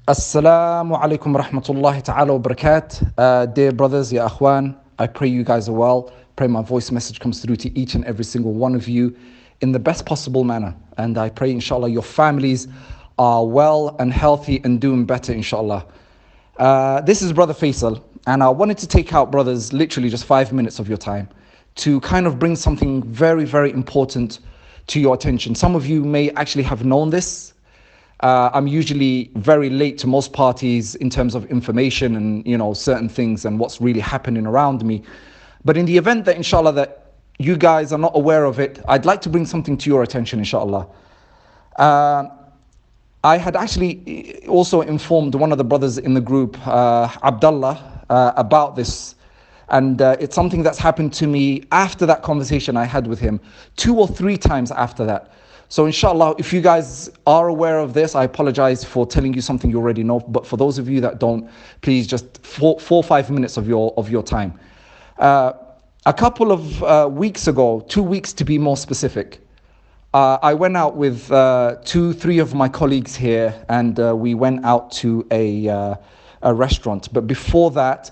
Assalamu alaikum rahmatullahi ta'ala wa barakat. Dear brothers, ya akhwan, I pray you guys are well. Pray my voice message comes through to each and every single one of you in the best possible manner. And I pray inshallah your families are well and healthy and doing better inshallah. This is Brother Faisal, and I wanted to take out, brothers, literally just 5 minutes of your time to kind of bring something very, very important to your attention. Some of you may actually have known this. I'm usually very late to most parties in terms of information and certain things and what's really happening around me. But in the event that inshallah that you guys are not aware of it, I'd like to bring something to your attention inshallah. I had actually also informed one of the brothers in the group, Abdullah, about this. And it's something that's happened to me after that conversation I had with him, 2 or 3 times after that. So inshallah, if you guys are aware of this, I apologize for telling you something you already know. But for those of you that don't, please just 4 or 5 minutes of your time. A couple of weeks ago, 2 weeks to be more specific, I went out with 2-3 of my colleagues here, and we went out to a restaurant. But before that,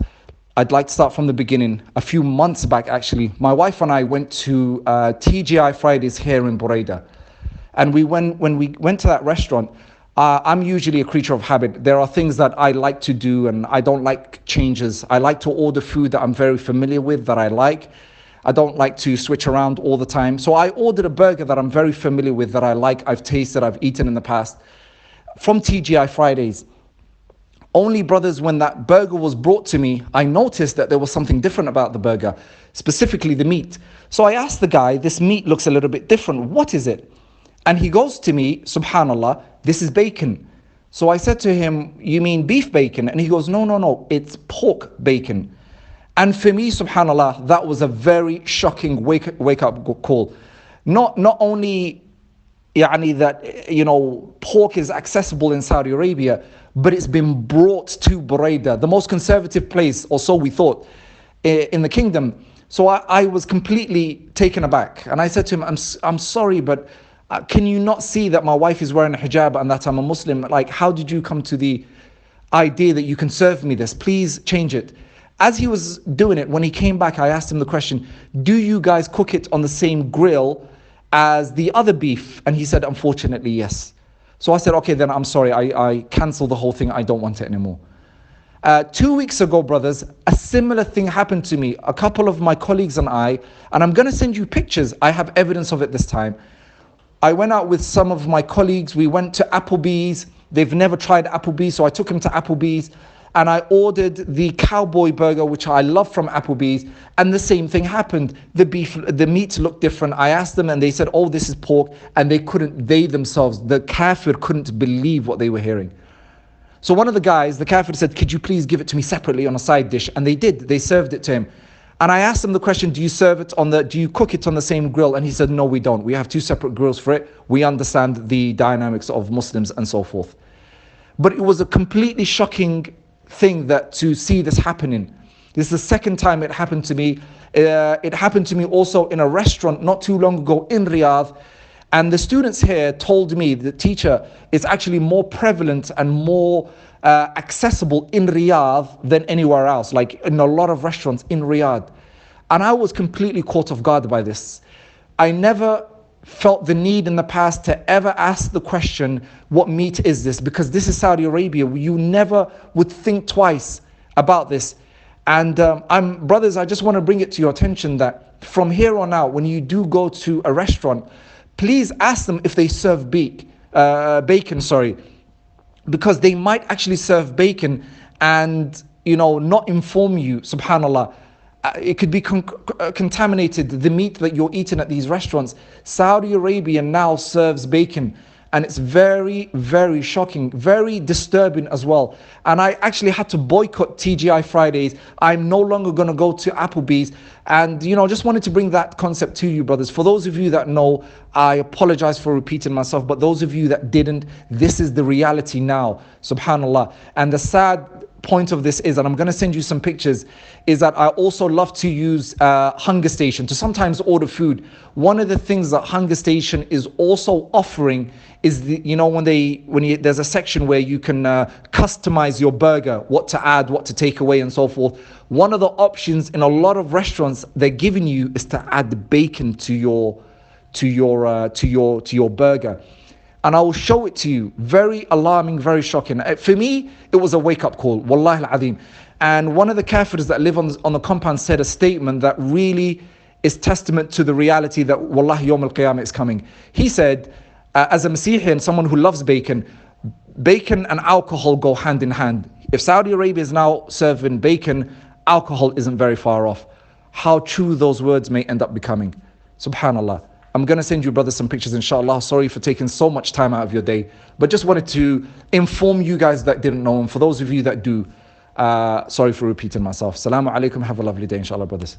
I'd like to start from the beginning. A few months back, actually, my wife and I went to TGI Fridays here in Buraida. And when we went to that restaurant, I'm usually a creature of habit. There are things that I like to do and I don't like changes. I like to order food that I'm very familiar with, that I like. I don't like to switch around all the time. So I ordered a burger that I'm very familiar with, that I like, I've tasted, I've eaten in the past, from TGI Fridays. Only, brothers, when that burger was brought to me, I noticed that there was something different about the burger, specifically the meat. So I asked the guy, this meat looks a little bit different. What is it? And he goes to me, subhanallah, this is bacon. So I said to him, you mean beef bacon? And he goes, no, it's pork bacon. And for me, subhanallah, that was a very shocking wake up call. Not only that pork is accessible in Saudi Arabia, but it's been brought to Buraida, the most conservative place, or so we thought, in the kingdom. So I was completely taken aback. And I said to him, I'm sorry, but can you not see that my wife is wearing a hijab and that I'm a Muslim? Like, how did you come to the idea that you can serve me this? Please change it. As he was doing it, when he came back, I asked him the question, do you guys cook it on the same grill as the other beef? And he said, unfortunately, yes. So I said, okay, then I'm sorry. I cancel the whole thing. I don't want it anymore. 2 weeks ago, brothers, a similar thing happened to me. A couple of my colleagues and I'm going to send you pictures. I have evidence of it this time. I went out with some of my colleagues. We went to Applebee's. They've never tried Applebee's, so I took them to Applebee's. And I ordered the cowboy burger, which I love from Applebee's. And the same thing happened. The meat looked different. I asked them and they said, oh, this is pork. And they themselves, the kafir, couldn't believe what they were hearing. So one of the guys, the kafir, said, could you please give it to me separately on a side dish? And they did. They served it to him. And I asked him the question, do you cook it on the same grill? And he said, no, we don't. We have 2 separate grills for it. We understand the dynamics of Muslims and so forth. But it was a completely shocking thing to see this happening. This is the second time it happened to me. It happened to me also in a restaurant not too long ago in Riyadh. And the students here told me, the teacher, is actually more prevalent and more accessible in Riyadh than anywhere else, like in a lot of restaurants in Riyadh. And I was completely caught off guard by this. I never felt the need in the past to ever ask the question, what meat is this? Because this is Saudi Arabia. You never would think twice about this. And brothers, I just want to bring it to your attention that from here on out, when you do go to a restaurant, please ask them if they serve bacon, because they might actually serve bacon and not inform you, subhanallah. It could be contaminated, the meat that you're eating at these restaurants. Saudi Arabia now serves bacon, and it's very, very shocking, very disturbing as well. And I actually had to boycott TGI Fridays. I'm no longer going to go to Applebee's. And just wanted to bring that concept to you, brothers. For those of you that know, I apologize for repeating myself, but those of you that didn't, this is the reality now, subhanallah. And the sad point of this is, and I'm going to send you some pictures, is that I also love to use Hunger Station to sometimes order food. One of the things that Hunger Station is also offering is there's a section where you can customize your burger, what to add, what to take away, and so forth. One of the options in a lot of restaurants they're giving you is to add bacon to your burger. And I will show it to you. Very alarming, very shocking. For me, it was a wake-up call. Wallahi al-azim. And one of the kafirs that live on the compound said a statement that really is testament to the reality that Wallahi Yawm al-Qiyamah is coming. He said, as a Masihi, someone who loves bacon and alcohol go hand in hand. If Saudi Arabia is now serving bacon, alcohol isn't very far off. How true those words may end up becoming. Subhanallah. I'm going to send you, brothers, some pictures, inshallah. Sorry for taking so much time out of your day. But just wanted to inform you guys that didn't know. And for those of you that do, sorry for repeating myself. Assalamu alaikum. Have a lovely day, inshallah, brothers.